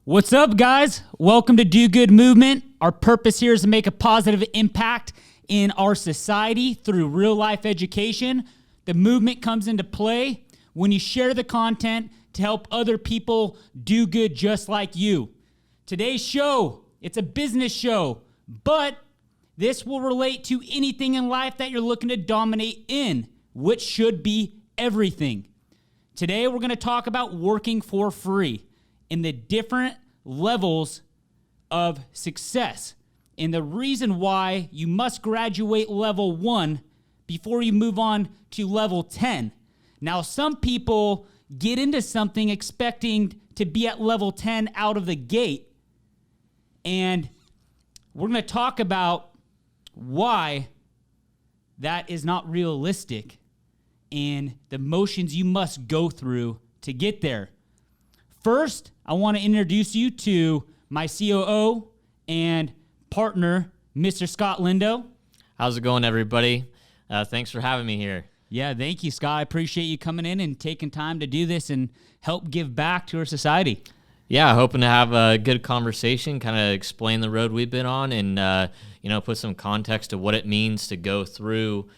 What's up, guys? Welcome to Do Good Movement. Our purpose here is to make a positive impact in our society through real-life education. The movement comes into play when you share the content to help other people do good just like you. Today's show, it's a business show, but this will relate to anything in life that you're looking to dominate in, which should be everything. Today, we're going to talk about working for free and the different levels of success and the reason why you must graduate level 1 before you move on to level 10. Now, some people get into something expecting to be at level 10 out of the gate, and we're going to talk about why that is not realistic and the motions you must go through to get there. First, I want to introduce you to my COO and partner, Mr. Scott Lindow. How's it going, everybody? Thanks for having me here. Yeah, thank you, Scott. I appreciate you coming in and taking time to do this and help give back to our society. Yeah, hoping to have a good conversation, kind of explain the road we've been on and, put some context to what it means to go through,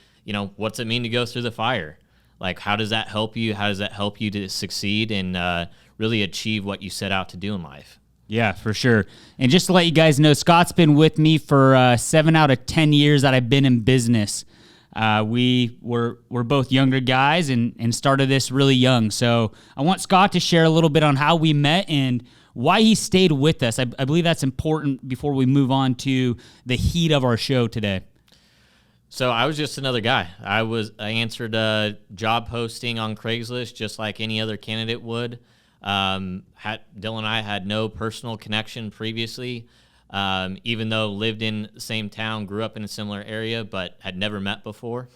what's it mean to go through the fire? Like, how does that help you? How does that help you to succeed and really achieve what you set out to do in life? Yeah, for sure. And just to let you guys know, Scott's been with me for 7 out of 10 years that I've been in business. We're both younger guys and started this really young. So I want Scott to share a little bit on how we met and why he stayed with us. I believe that's important before we move on to the heat of our show today. So I was just another guy. I answered a job posting on Craigslist just like any other candidate would. Dillon and I had no personal connection previously, even though lived in the same town, grew up in a similar area, but had never met before.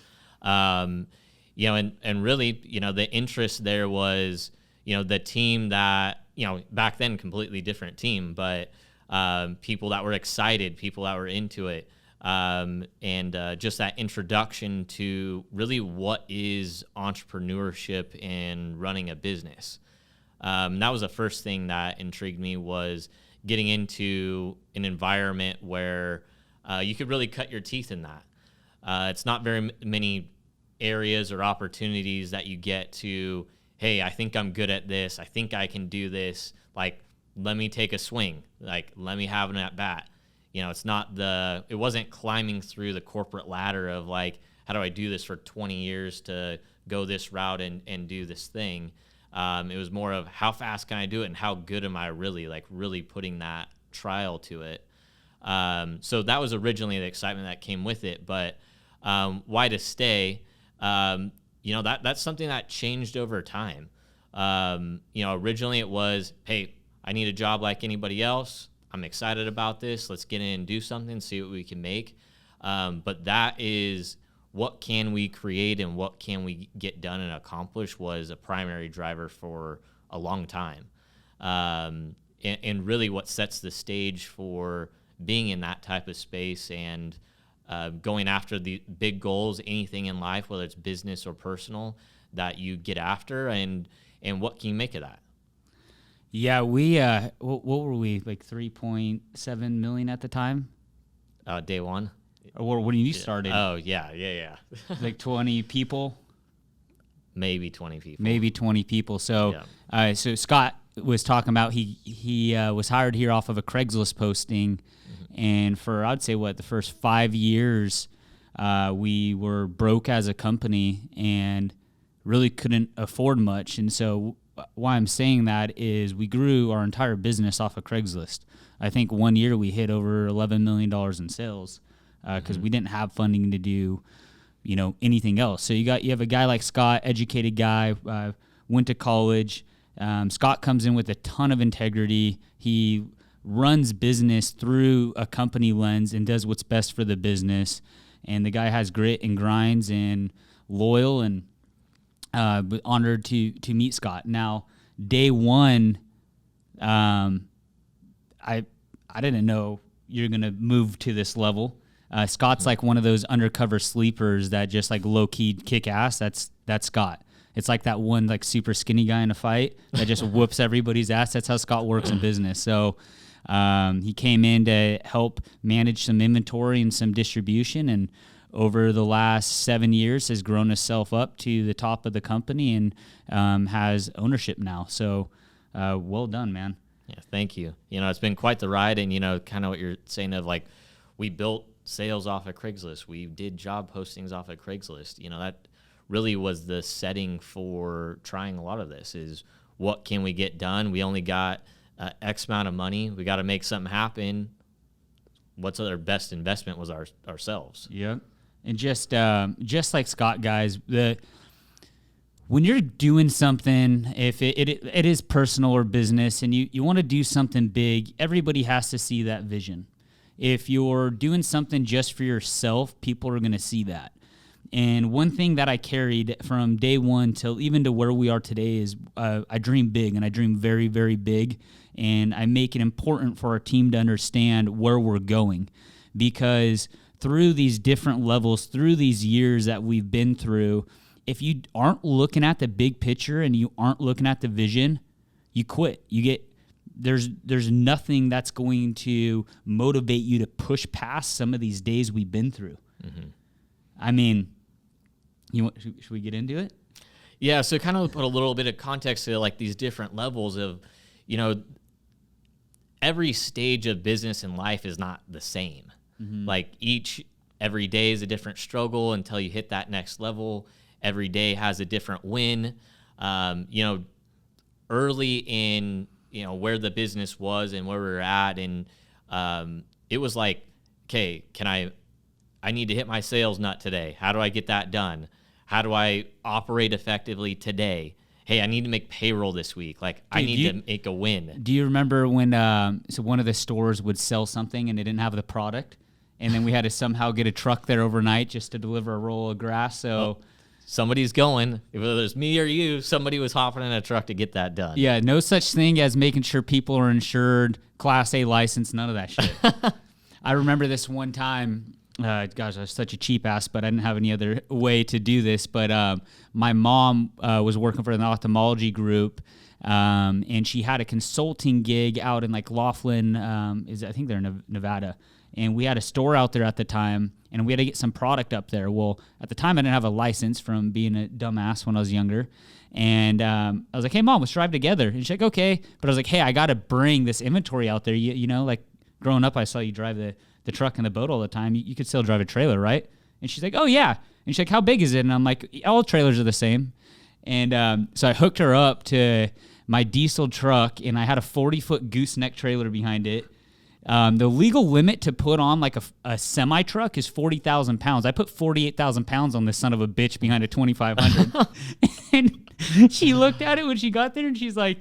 And really, the interest there was, the team that, back then completely different team, but people that were excited, people that were into it. And just that introduction to really what is entrepreneurship and running a business. That was the first thing that intrigued me, was getting into an environment where you could really cut your teeth in that. It's not very many areas or opportunities that you get to, hey, I think I'm good at this. I think I can do this. Like, let me take a swing. Like, let me have an at bat. It wasn't climbing through the corporate ladder of like, how do I do this for 20 years to go this route and do this thing? It was more of how fast can I do it and how good am I really putting that trial to it. So that was originally the excitement that came with it. But why to stay? That's something that changed over time. Originally it was, hey, I need a job like anybody else. I'm excited about this. Let's get in and do something, see what we can make. But that is, what can we create and what can we get done and accomplish, was a primary driver for a long time. And really what sets the stage for being in that type of space and going after the big goals, anything in life, whether it's business or personal, that you get after, and what can you make of that? Yeah, we, what were we, like 3.7 million at the time? Day one. Or when you started? Oh, yeah. Like 20 people? Maybe 20 people. So, yeah. So Scott was talking about he was hired here off of a Craigslist posting, and for, I'd say, the first 5 years, we were broke as a company and really couldn't afford much. And so why I'm saying that is we grew our entire business off of Craigslist. I think one year we hit over $11 million in sales because we didn't have funding to do, anything else. So you have a guy like Scott, educated guy, went to college. Scott comes in with a ton of integrity. He runs business through a company lens and does what's best for the business. And the guy has grit and grinds and loyal, and honored to meet Scott. Now, day one, I didn't know you're going to move to this level. Scott's like one of those undercover sleepers that just like low-key kick ass. That's Scott. It's like that one like super skinny guy in a fight that just whoops everybody's ass. That's how Scott works in business. So he came in to help manage some inventory and some distribution, and over the last 7 years has grown himself up to the top of the company and has ownership now. So well done, man. Yeah, thank you. It's been quite the ride, and kind of what you're saying of like, we built sales off of Craigslist. We did job postings off of Craigslist. That really was the setting for trying a lot of this is what can we get done? We only got X amount of money. We got to make something happen. What's our best investment was ourselves. Yeah. And just like Scott, guys, when you're doing something, if it is personal or business and you want to do something big, everybody has to see that vision. If you're doing something just for yourself, people are going to see that. And one thing that I carried from day one till even to where we are today is I dream big, and I dream very, very big. And I make it important for our team to understand where we're going, because through these different levels, through these years that we've been through, if you aren't looking at the big picture and you aren't looking at the vision, you quit. There's nothing that's going to motivate you to push past some of these days we've been through. Mm-hmm. I mean, should we get into it? Yeah, so kind of put a little bit of context to like these different levels of, every stage of business and life is not the same. Mm-hmm. Like every day is a different struggle until you hit that next level. Every day has a different win. Early in, where the business was and where we were at. And it was like, okay, I need to hit my sales nut today. How do I get that done? How do I operate effectively today? Hey, I need to make payroll this week. Like, I need to make a win. Do you remember when so one of the stores would sell something and they didn't have the product, and then we had to somehow get a truck there overnight just to deliver a roll of grass? So somebody's going. Whether it's me or you, somebody was hopping in a truck to get that done. Yeah, no such thing as making sure people are insured, Class A license, none of that shit. I remember this one time. Gosh, I was such a cheap ass, but I didn't have any other way to do this. But my mom was working for an ophthalmology group, and she had a consulting gig out in like Laughlin, I think they're in Nevada. And we had a store out there at the time, and we had to get some product up there. Well, at the time, I didn't have a license from being a dumbass when I was younger. And I was like, hey, Mom, let's drive together. And she's like, okay. But I was like, hey, I got to bring this inventory out there. You know, like growing up, I saw you drive the truck and the boat all the time. You could still drive a trailer, right? And she's like, oh, yeah. And she's like, how big is it? And I'm like, all trailers are the same. And so I hooked her up to my diesel truck, and I had a 40-foot gooseneck trailer behind it. The legal limit to put on like a semi-truck is 40,000 pounds. I put 48,000 pounds on this son of a bitch behind a 2,500. And she looked at it when she got there, and she's like,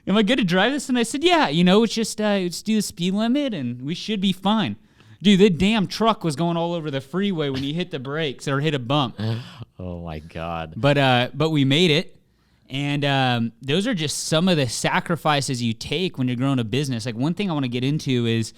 am I good to drive this? And I said, yeah, it's just let's do the speed limit, and we should be fine. Dude, the damn truck was going all over the freeway when you hit the brakes or hit a bump. Oh, my God. But we made it. And those are just some of the sacrifices you take when you're growing a business. Like, one thing I want to get into is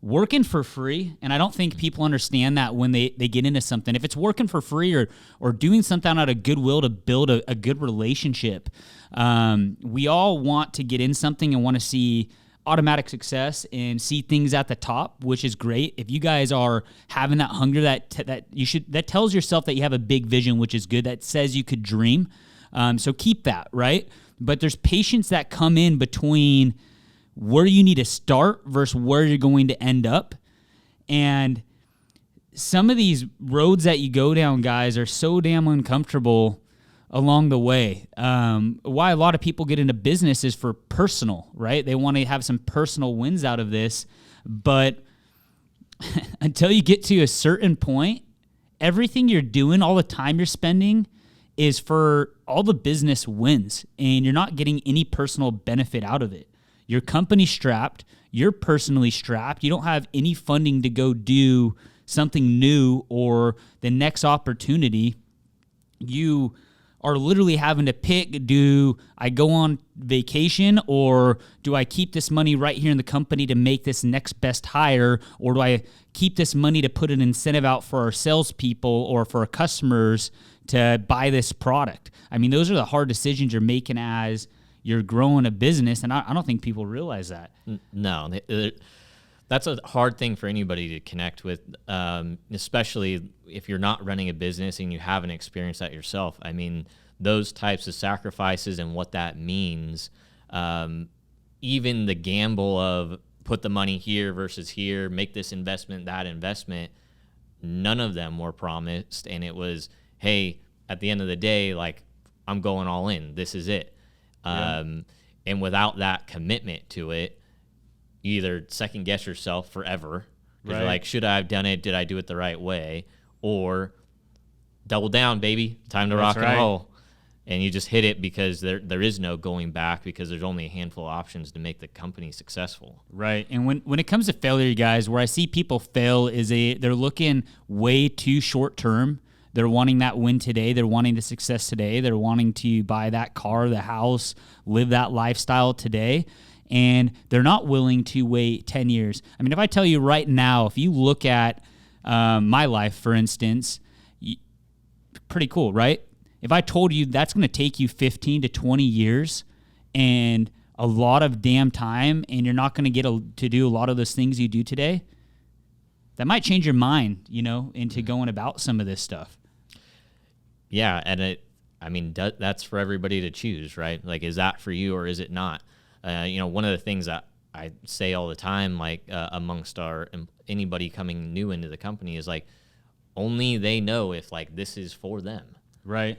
working for free. And I don't think people understand that when they get into something. If it's working for free or doing something out of goodwill to build a good relationship, we all want to get in something and want to see automatic success and see things at the top, which is great. If you guys are having that hunger, that tells yourself that you have a big vision, which is good. That says you could dream. So keep that, right? But there's patience that come in between where you need to start versus where you're going to end up. And some of these roads that you go down, guys, are so damn uncomfortable along the way. Why a lot of people get into business is for personal, right? They want to have some personal wins out of this. But until you get to a certain point, everything you're doing, all the time you're spending, is for all the business wins, and you're not getting any personal benefit out of it. Your company's strapped. You're personally strapped. You don't have any funding to go do something new or the next opportunity. You are literally having to pick, do I go on vacation or do I keep this money right here in the company to make this next best hire, or do I keep this money to put an incentive out for our salespeople or for our customers to buy this product? I mean, those are the hard decisions you're making as you're growing a business, and I don't think people realize that. No, that's a hard thing for anybody to connect with, especially if you're not running a business and you haven't experienced that yourself. I mean, those types of sacrifices and what that means, even the gamble of put the money here versus here, make this investment, that investment, none of them were promised. And it was, hey, at the end of the day, like, I'm going all in. This is it. Yeah. And without that commitment to it, you either second guess yourself forever. Right. You're like, should I have done it? Did I do it the right way? Or double down, baby. Time to rock and roll. And you just hit it because there is no going back, because there's only a handful of options to make the company successful. Right. And when it comes to failure, you guys, where I see people fail is they're looking way too short term. They're wanting that win today. They're wanting the success today. They're wanting to buy that car, the house, live that lifestyle today. And they're not willing to wait 10 years. I mean, if I tell you right now, if you look at my life, for instance, pretty cool, right? If I told you that's going to take you 15 to 20 years and a lot of damn time, and you're not going to get to do a lot of those things you do today, that might change your mind, into going about some of this stuff. Yeah, and that's for everybody to choose, right? Like, is that for you or is it not? One of the things that I say all the time, like amongst anybody coming new into the company, is like, only they know if like this is for them. Right.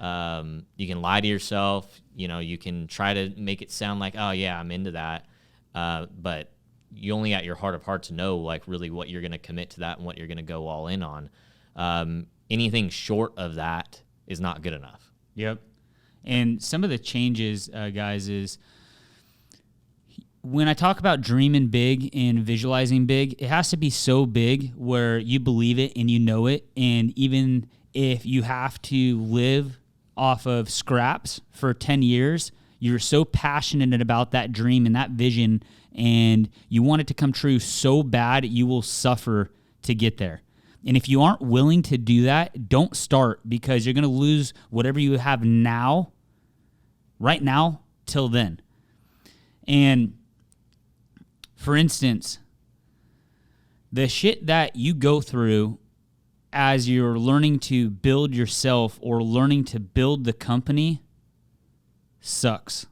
You can lie to yourself. You can try to make it sound like, oh yeah, I'm into that. But you only at your heart of hearts know like really what you're going to commit to that and what you're going to go all in on. Anything short of that is not good enough. Yep. And some of the changes, guys, is when I talk about dreaming big and visualizing big, it has to be so big where you believe it and you know it. And even if you have to live off of scraps for 10 years, you're so passionate about that dream and that vision, and you want it to come true so bad, you will suffer to get there. And if you aren't willing to do that, don't start, because you're going to lose whatever you have now, right now, till then. And for instance, the shit that you go through as you're learning to build yourself or learning to build the company sucks.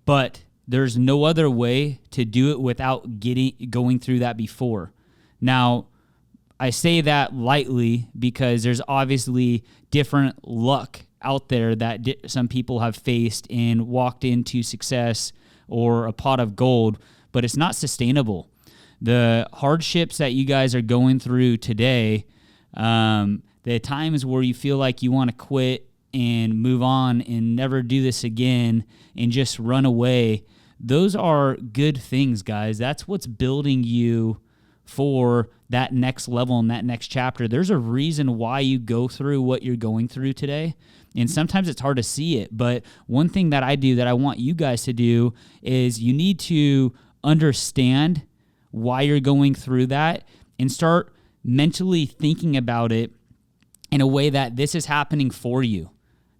But there's no other way to do it without going through that before. Now, I say that lightly because there's obviously different luck out there that some people have faced and walked into success or a pot of gold, but it's not sustainable. The hardships that you guys are going through today, the times where you feel like you want to quit and move on and never do this again and just run away, those are good things, guys. That's what's building you for that next level and that next chapter. There's a reason why you go through what you're going through today. And sometimes it's hard to see it. But one thing that I do that I want you guys to do is you need to understand why you're going through that and start mentally thinking about it in a way that this is happening for you.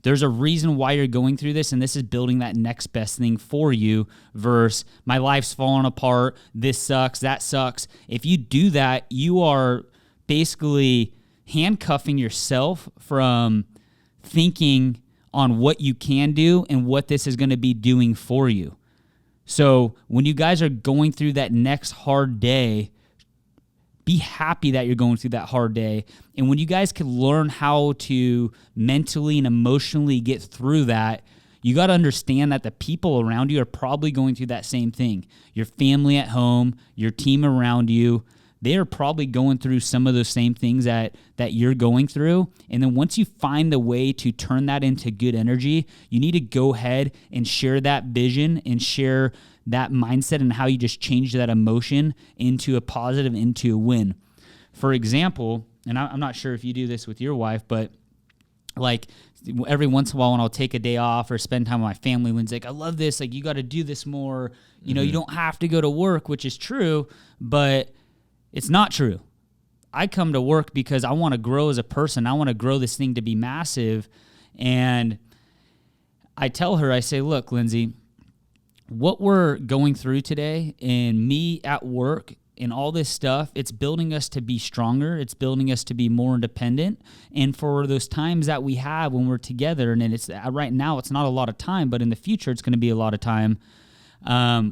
There's a reason why you're going through this, and this is building that next best thing for you versus my life's falling apart, this sucks, that sucks. If you do that, you are basically handcuffing yourself from thinking on what you can do and what this is going to be doing for you. So when you guys are going through that next hard day, be happy that you're going through that hard day. And when you guys can learn how to mentally and emotionally get through that, you got to understand that the people around you are probably going through that same thing. Your family at home, your team around you, they are probably going through some of those same things that you're going through. And then once you find the way to turn that into good energy, you need to go ahead and share that vision and share that mindset and how you just change that emotion into a positive, into a win. For example, and I'm not sure if you do this with your wife, but like every once in a while when I'll take a day off or spend time with my family, Lynn's like, I love this. Like, you got to do this more. You know, you don't have to go to work, which is true, but it's not true. I come to work because I want to grow as a person. I want to grow this thing to be massive. And I tell her, I say, look, Lindsay, what we're going through today and me at work and all this stuff, it's building us to be stronger. It's building us to be more independent. And for those times that we have when we're together, and it's right now, it's not a lot of time, but in the future, it's going to be a lot of time.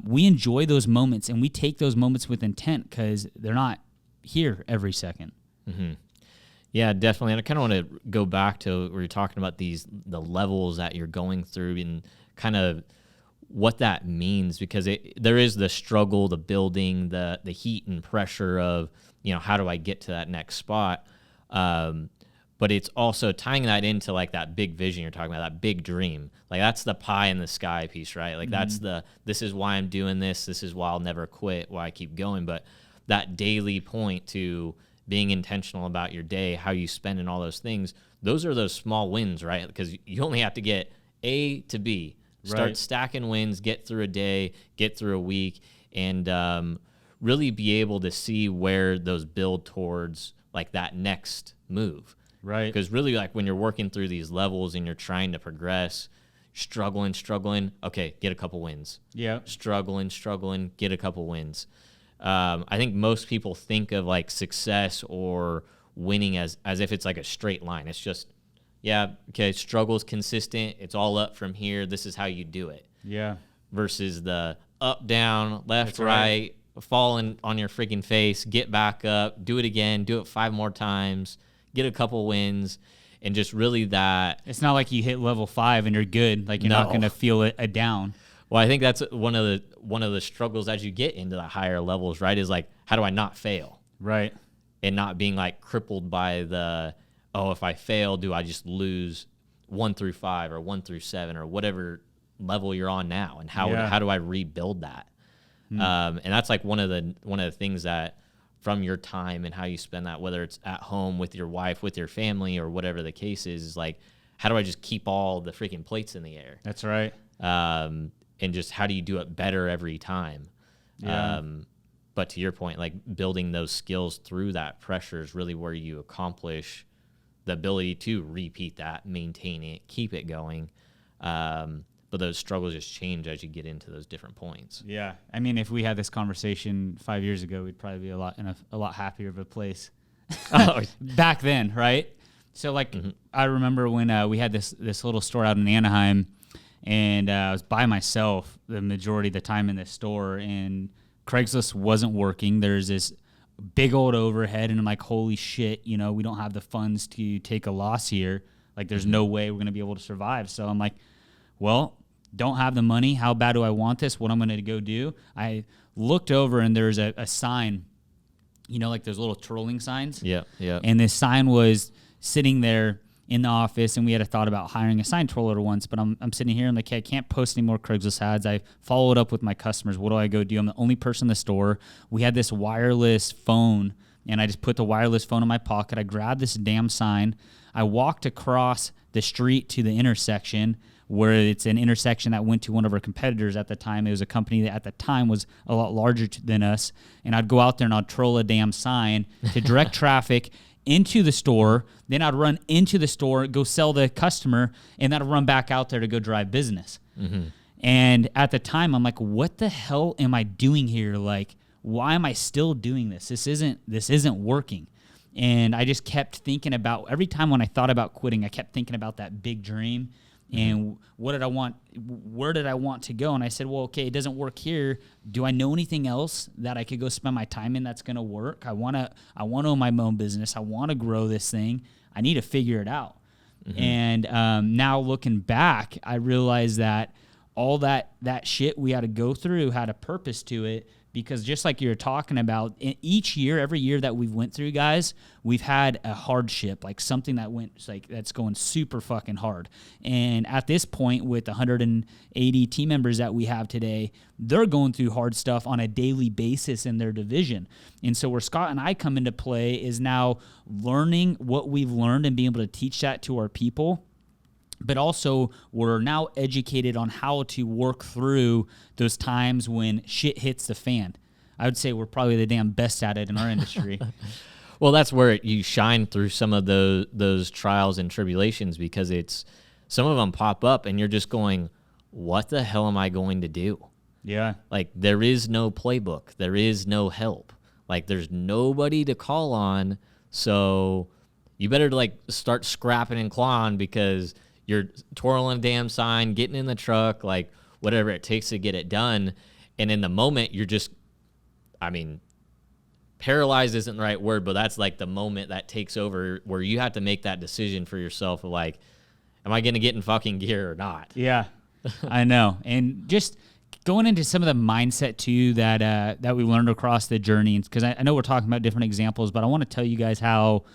We enjoy those moments and we take those moments with intent because they're not here every second. Mm-hmm. Yeah, definitely. And I kind of want to go back to where you're talking about the levels that you're going through and kind of what that means, because there is the struggle, the building, the heat and pressure of, you know, how do I get to that next spot? But it's also tying that into like that big vision you're talking about, that big dream. Like that's the pie in the sky piece, right? Like that's this is why I'm doing this. This is why I'll never quit, why I keep going. But that daily point to being intentional about your day, how you spend and all those things, those are those small wins, right? Because you only have to get A to B. Start stacking wins, get through a day, get through a week, and really be able to see where those build towards like that next move. Right. Because really, like when you're working through these levels and you're trying to progress, struggling, okay, get a couple wins. Yeah. Struggling, get a couple wins. I think most people think of like success or winning as if it's like a straight line. It's just, yeah, okay, struggle's consistent. It's all up from here. This is how you do it. Yeah. Versus the up, down, left, right, falling on your freaking face, get back up, do it again, do it 5 more times, get a couple wins, and just really that. It's not like you hit level 5 and you're good. Like you're not going to feel a down. Well, I think that's one of the struggles as you get into the higher levels, right? Is like, how do I not fail? Right. And not being like crippled by the, oh, if I fail, do I just lose 1 through 5 or 1 through 7 or whatever level you're on now? And how do I rebuild that? And that's like one of the things that from your time and how you spend that, whether it's at home with your wife, with your family, or whatever the case is like, how do I just keep all the freaking plates in the air? That's right. And just how do you do it better every time? Yeah. But to your point, like building those skills through that pressure is really where you accomplish the ability to repeat that, maintain it, keep it going. But those struggles just change as you get into those different points. Yeah. I mean, if we had this conversation 5 years ago, we'd probably be a lot happier of a place back then, right? So like, I remember when we had this little store out in Anaheim, and I was by myself the majority of the time in this store, and Craigslist wasn't working. There's this big old overhead, and I'm like, holy shit, you know, we don't have the funds to take a loss here. Like, there's no way we're going to be able to survive. So I'm like, well, don't have the money. How bad do I want this? What I'm going to go do? I looked over, and there's a sign, you know, like those little trolling signs. Yeah. And this sign was sitting there in the office, and we had a thought about hiring a sign troller once, but I'm sitting here, and like, hey, I can't post any more Craigslist ads. I followed up with my customers. What do I go do? I'm the only person in the store. We had this wireless phone, and I just put the wireless phone in my pocket. I grabbed this damn sign. I walked across the street to the intersection, where it's an intersection that went to one of our competitors at the time. It was a company that at the time was a lot larger than us, and I'd go out there and I'd troll a damn sign to direct traffic into the store. Then I'd run into the store, go sell the customer, and then I'd run back out there to go drive business. And at the time, I'm like, what the hell am I doing here? Like, why am I still doing this? This isn't working. And I just kept thinking about, every time when I thought about quitting, I kept thinking about that big dream. And what did I want? Where did I want to go? And I said, well, okay, it doesn't work here. Do I know anything else that I could go spend my time in that's going to work? I want to own my own business. I want to grow this thing. I need to figure it out. And now looking back, I realized that all that shit we had to go through had a purpose to it, because just like you're talking about, each year, every year that we've went through, guys, we've had a hardship, like something that went like that's going super fucking hard. And at this point, with 180 team members that we have today, they're going through hard stuff on a daily basis in their division. And so where Scott and I come into play is now learning what we've learned and being able to teach that to our people. But also, we're now educated on how to work through those times when shit hits the fan. I would say we're probably the damn best at it in our industry. Well, that's where you shine through some of those trials and tribulations, because some of them pop up and you're just going, what the hell am I going to do? Yeah. Like, there is no playbook. There is no help. Like, there's nobody to call on. So you better, like, start scrapping and clawing, because you're twirling a damn sign, getting in the truck, like, whatever it takes to get it done. And in the moment, you're just, paralyzed isn't the right word, but that's like the moment that takes over, where you have to make that decision for yourself of like, am I going to get in fucking gear or not? Yeah, I know. And just going into some of the mindset too that we learned across the journey, because I know we're talking about different examples, but I want to tell you guys how,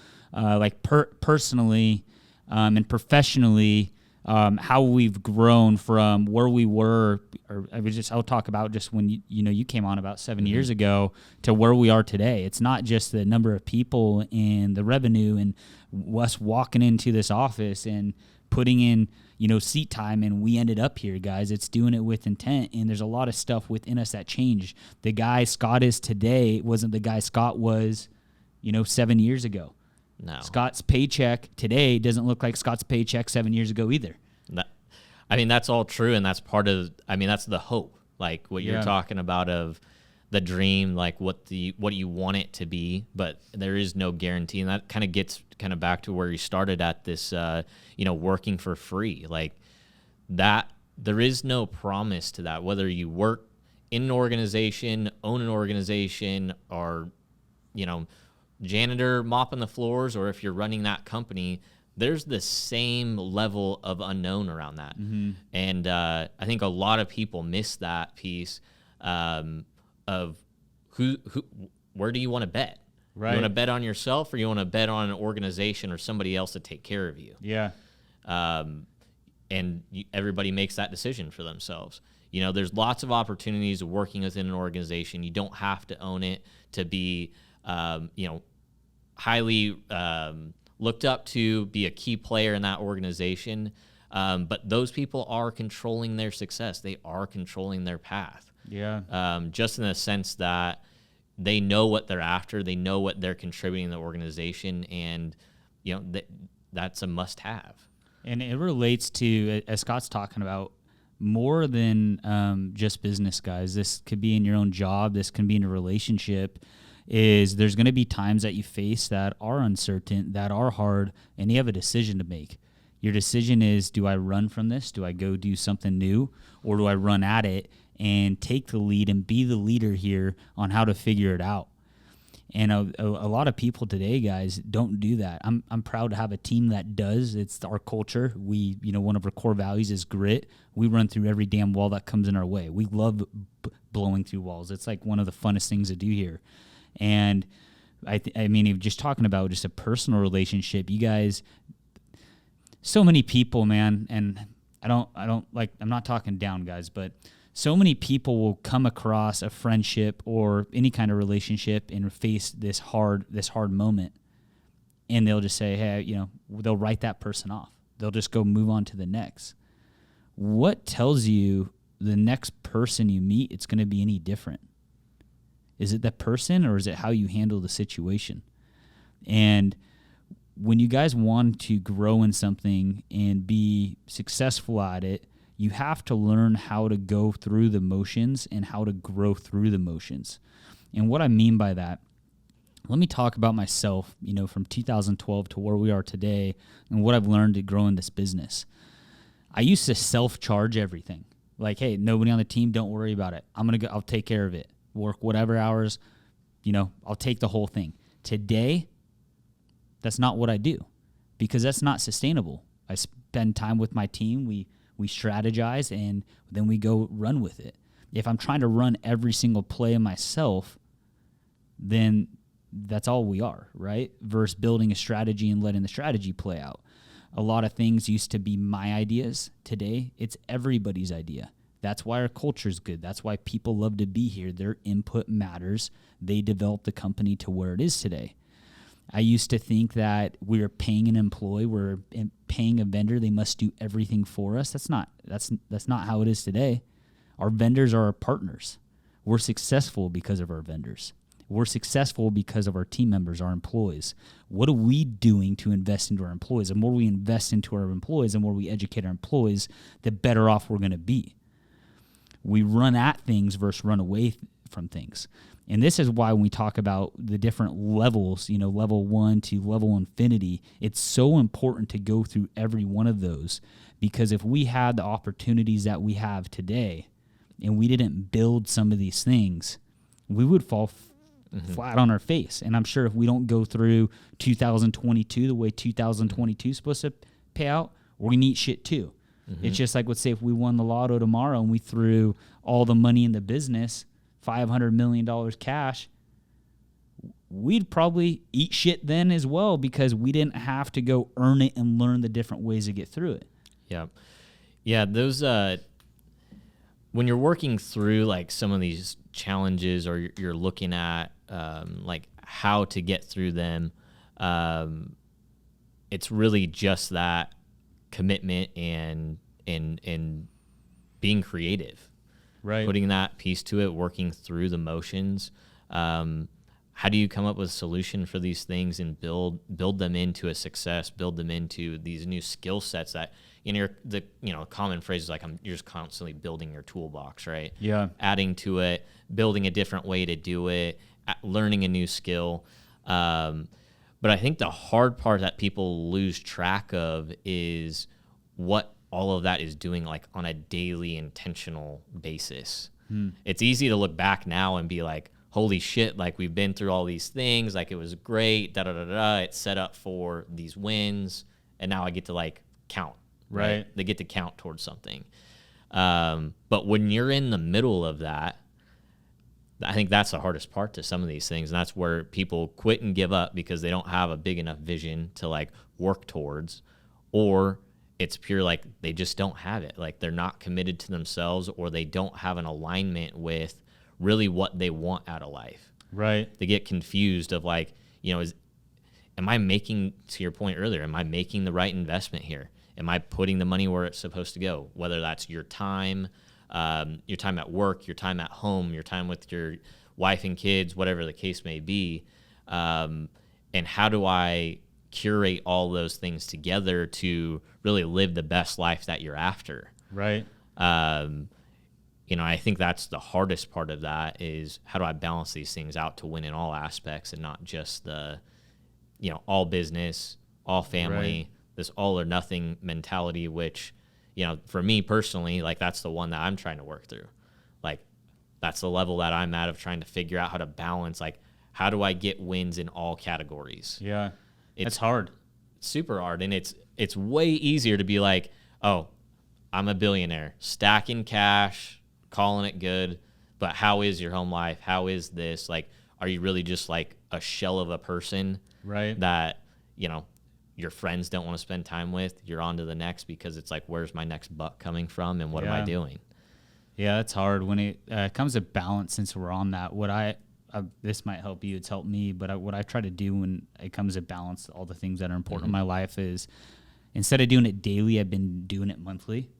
personally and professionally, how we've grown from where we were, or I'll talk about just when you came on about 7 years ago to where we are today. It's not just the number of people and the revenue and us walking into this office and putting in, seat time, and we ended up here, guys. It's doing it with intent, and there's a lot of stuff within us that changed. The guy Scott is today wasn't the guy Scott was, 7 years ago. No. Scott's paycheck today doesn't look like Scott's paycheck 7 years ago either. That's all true, and that's part of, that's the hope, like what you're talking about of the dream, like what you want it to be, but there is no guarantee, and that kind of gets back to where you started at this, working for free, like that. There is no promise to that, whether you work in an organization, own an organization, or, janitor mopping the floors, or if you're running that company, there's the same level of unknown around that. Mm-hmm. And I think a lot of people miss that piece of where do you want to bet? Right. You want to bet on yourself, or you want to bet on an organization or somebody else to take care of you? Yeah. Everybody makes that decision for themselves. There's lots of opportunities of working within an organization. You don't have to own it to be, highly looked up to, be a key player in that organization. But those people are controlling their success. They are controlling their path. Yeah. Just in the sense that they know what they're after. They know what they're contributing to the organization. And, that's a must-have. And it relates to, as Scott's talking about, more than just business, guys. This could be in your own job. This can be in a relationship. There's going to be times that you face that are uncertain, that are hard, and you have a decision to make. Your decision is, do I run from this? Do I go do something new? Or do I run at it and take the lead and be the leader here on how to figure it out? And a lot of people today, guys, don't do that. I'm proud to have a team that does. It's our culture. We, one of our core values is grit. We run through every damn wall that comes in our way. We love blowing through walls. It's like one of the funnest things to do here. And just talking about just a personal relationship, you guys, so many people, man, and I don't like, I'm not talking down, guys, but so many people will come across a friendship or any kind of relationship and face this hard moment, and they'll just say, hey, they'll write that person off. They'll just go move on to the next. What tells you the next person you meet, it's going to be any different? Is it that person, or is it how you handle the situation? And when you guys want to grow in something and be successful at it, you have to learn how to go through the motions and how to grow through the motions. And what I mean by that, let me talk about myself, from 2012 to where we are today and what I've learned to grow in this business. I used to self-charge everything. Like, hey, nobody on the team, don't worry about it. I'll take care of it. Work whatever hours, I'll take the whole thing. Today, that's not what I do, because that's not sustainable. I spend time with my team. We strategize, and then we go run with it. If I'm trying to run every single play myself, then that's all we are, right? Versus building a strategy and letting the strategy play out. A lot of things used to be my ideas. Today, it's everybody's idea. That's why our culture is good. That's why people love to be here. Their input matters. They developed the company to where it is today. I used to think that we're paying an employee, we're paying a vendor, they must do everything for us. That's not how it is today. Our vendors are our partners. We're successful because of our vendors. We're successful because of our team members, our employees. What are we doing to invest into our employees? The more we invest into our employees, the more we educate our employees, the better off we're going to be. We run at things versus run away from things. And this is why when we talk about the different levels, level 1 to level infinity, it's so important to go through every one of those, because if we had the opportunities that we have today and we didn't build some of these things, we would fall flat on our face. And I'm sure if we don't go through 2022 the way 2022 is supposed to pay out, we're going to eat shit too. It's just like, let's say if we won the lotto tomorrow and we threw all the money in the business, $500 million cash, we'd probably eat shit then as well, because we didn't have to go earn it and learn the different ways to get through it. Yeah. Yeah, those when you're working through like some of these challenges, or you're looking at like how to get through them, it's really just that commitment and being creative, right? Putting that piece to it, working through the motions. How do you come up with a solution for these things and build them into a success, build them into these new skill sets that, the common phrase is like, you're just constantly building your toolbox, right? Yeah. Adding to it, building a different way to do it, learning a new skill. But I think the hard part that people lose track of is what all of that is doing, like on a daily intentional basis. It's easy to look back now and be like, holy shit, like we've been through all these things, like it was great, it's set up for these wins, and now I get to like count, right? They get to count towards something. But when you're in the middle of that, I think that's the hardest part to some of these things, and that's where people quit and give up because they don't have a big enough vision to like work towards, or it's pure like they just don't have it. Like they're not committed to themselves, or they don't have an alignment with really what they want out of life. Right. They get confused of like, am I making, to your point earlier, am I making the right investment here? Am I putting the money where it's supposed to go? Whether that's your time at work, your time at home, your time with your wife and kids, whatever the case may be. And how do I curate all those things together to really live the best life that you're after? Right. I think that's the hardest part of that, is how do I balance these things out to win in all aspects and not just the, all business, all family, this all or nothing mentality, which, for me personally, like that's the one that I'm trying to work through. Like that's the level that I'm at of trying to figure out how to balance, like, how do I get wins in all categories? Yeah. It's hard. Super hard. And it's way easier to be like, oh, I'm a billionaire, stacking cash, calling it good, but how is your home life? How is this? Like, are you really just like a shell of a person, right? That, your friends don't want to spend time with? You're on to the next, because it's like, where's my next buck coming from, and what am I doing? Yeah, it's hard when it comes to balance. Since we're on that, this might help you, it's helped me, but what I try to do when it comes to balance all the things that are important in my life is, instead of doing it daily, I've been doing it monthly.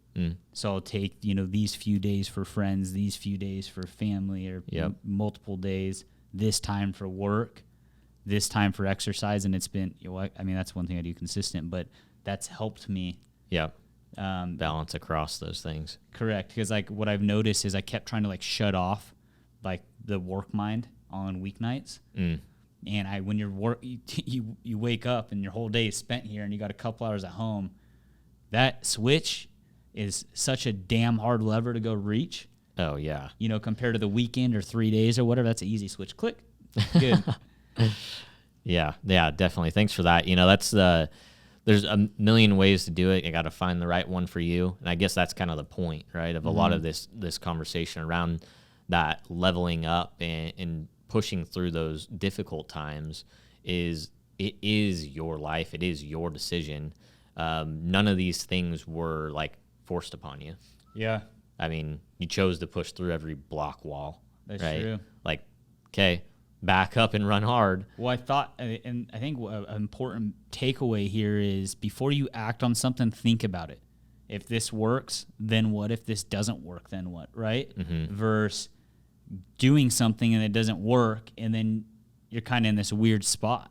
So I'll take, these few days for friends, these few days for family, or multiple days, this time for work, this time for exercise. And it's been, that's one thing I do consistent, but that's helped me. Balance across those things. Correct. Because like what I've noticed is I kept trying to like shut off like the work mind on weeknights. And when you wake up and your whole day is spent here and you got a couple hours at home, that switch is such a damn hard lever to go reach. Oh yeah. Compared to the weekend or 3 days or whatever, that's an easy switch. Click. Good. Yeah, definitely. Thanks for that. That's there's a million ways to do it. You got to find the right one for you. And I guess that's kind of the point, right, of a lot of this conversation around that leveling up and pushing through those difficult times is it is your life. It is your decision. None of these things were like forced upon you. Yeah. I mean, you chose to push through every block wall. That's right? true. Like, okay, back up and run hard. Well, I thought, and I think an important takeaway here is before you act on something, think about it. If this works, then what? If this doesn't work, then what, right? Versus doing something and it doesn't work, and then you're kind of in this weird spot.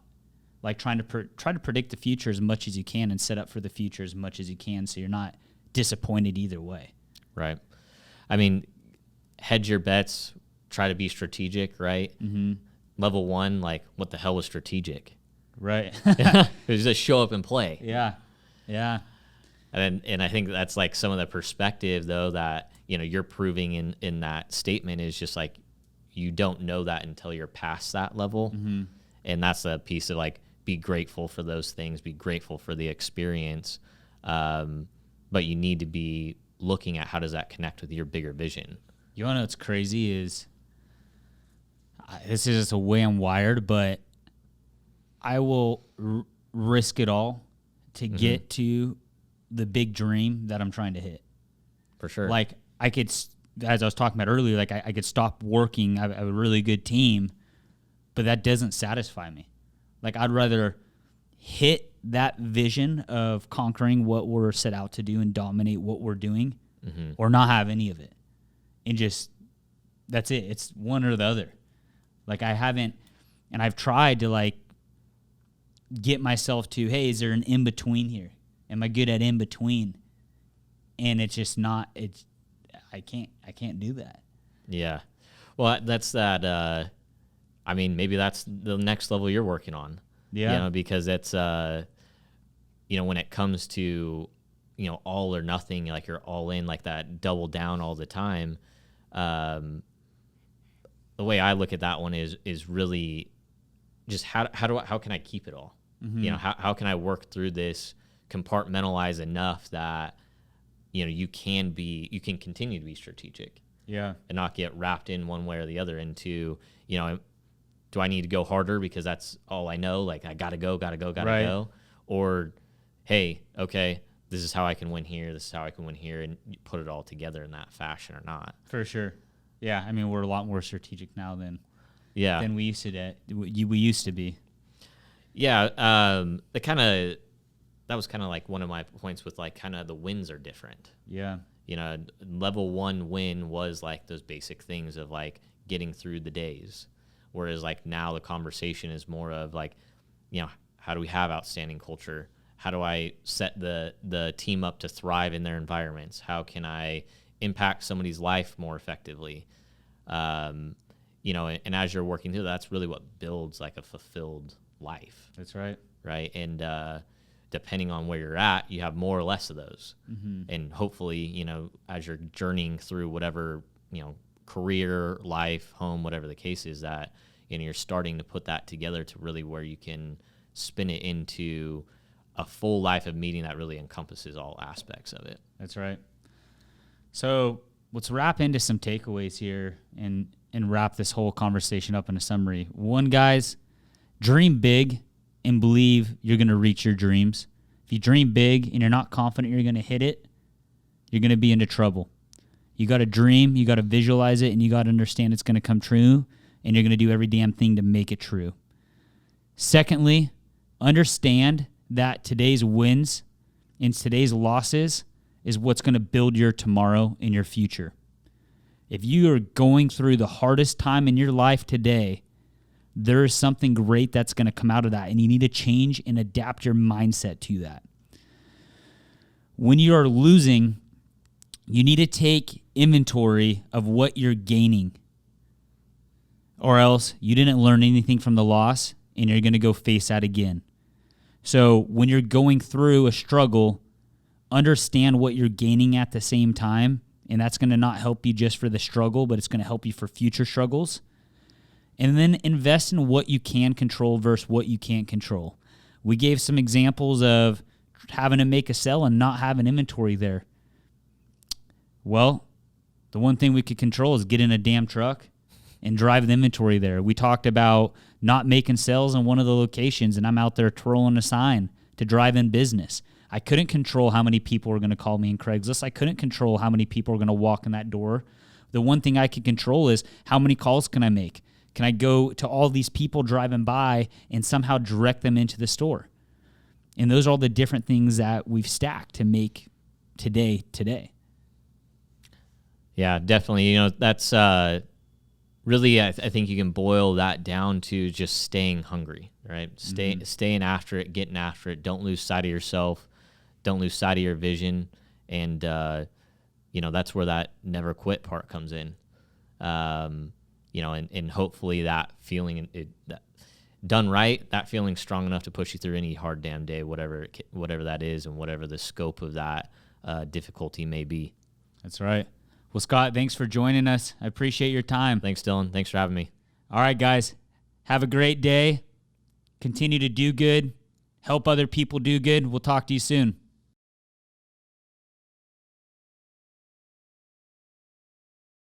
Like try to predict the future as much as you can and set up for the future as much as you can so you're not disappointed either way. Right. I mean, hedge your bets, try to be strategic, right? Level 1, like, what the hell was strategic? Right. It was just show up and play. Yeah. Yeah. And I think that's like some of the perspective, though, that, you know, you're proving in that statement is just like you don't know that until you're past that level. And that's a piece of like, be grateful for those things, be grateful for the experience. But you need to be looking at how does that connect with your bigger vision. You want to know what's crazy is this is just the way I'm wired, but I will risk it all to get to the big dream that I'm trying to hit. For sure. Like I could, as I was talking about earlier, like I could stop working. I have a really good team, but that doesn't satisfy me. Like I'd rather hit that vision of conquering what we're set out to do and dominate what we're doing or not have any of it. And just, that's it. It's one or the other. Like I haven't, and I've tried to like get myself to, hey, is there an in-between here? Am I good at in-between? And it's just not, I can't do that. Yeah. Well, that's that, I mean, maybe that's the next level you're working on. Yeah. You know, because it's, you know, when it comes to, you know, all or nothing, like you're all in, like that double down all the time. The way I look at that one is really just how can I keep it all? You know, how can I work through this, compartmentalize enough that, you know, you can continue to be strategic. Yeah. And not get wrapped in one way or the other into, you know, do I need to go harder because that's all I know? Like I gotta go. Or, hey, okay, this is how I can win here. This is how I can win here, and you put it all together in that fashion or not. For sure. Yeah. I mean, we're a lot more strategic now than we used to be. Yeah. That was kind of like one of my points with like kind of the wins are different. Yeah. You know, level 1 win was like those basic things of like getting through the days. Whereas like now the conversation is more of like, you know, how do we have outstanding culture? How do I set the team up to thrive in their environments? How can I impact somebody's life more effectively? You know, and as you're working through, that's really what builds like a fulfilled life. That's right. Right. And depending on where you're at, you have more or less of those. And hopefully, you know, as you're journeying through whatever, you know, career, life, home, whatever the case is, that, you know, you're starting to put that together to really where you can spin it into a full life of meeting that really encompasses all aspects of it. That's right. So let's wrap into some takeaways here and wrap this whole conversation up in a summary. One, guys, dream big and believe you're going to reach your dreams. If you dream big and you're not confident you're going to hit it, you're going to be into trouble. You got to dream, you got to visualize it, and you got to understand it's going to come true, and you're going to do every damn thing to make it true. Secondly, understand that today's wins and today's losses is what's going to build your tomorrow and your future. If you are going through the hardest time in your life today, there is something great that's going to come out of that, and you need to change and adapt your mindset to that. When you are losing, you need to take inventory of what you're gaining, or else you didn't learn anything from the loss, and you're going to go face that again. So when you're going through a struggle, understand what you're gaining at the same time, and that's going to not help you just for the struggle, but it's going to help you for future struggles. And then invest in what you can control versus what you can't control. We gave some examples of having to make a sell and not having inventory there? Well, the one thing we could control is get in a damn truck and drive the inventory there. We talked about not making sales in one of the locations, and I'm out there twirling a sign to drive in business. I couldn't control how many people were going to call me in Craigslist. I couldn't control how many people were going to walk in that door. The one thing I could control is how many calls can I make? Can I go to all these people driving by and somehow direct them into the store? And those are all the different things that we've stacked to make today. Yeah, definitely. That's really, I think you can boil that down to just staying hungry, right? Staying after it, getting after it. Don't lose sight of yourself. Don't lose sight of your vision. And, that's where that never quit part comes in. And hopefully that feeling, that done right, that feeling strong enough to push you through any hard damn day, whatever that is, and whatever the scope of that difficulty may be. That's right. Well, Scott, thanks for joining us. I appreciate your time. Thanks, Dillon. Thanks for having me. All right, guys. Have a great day. Continue to do good. Help other people do good. We'll talk to you soon.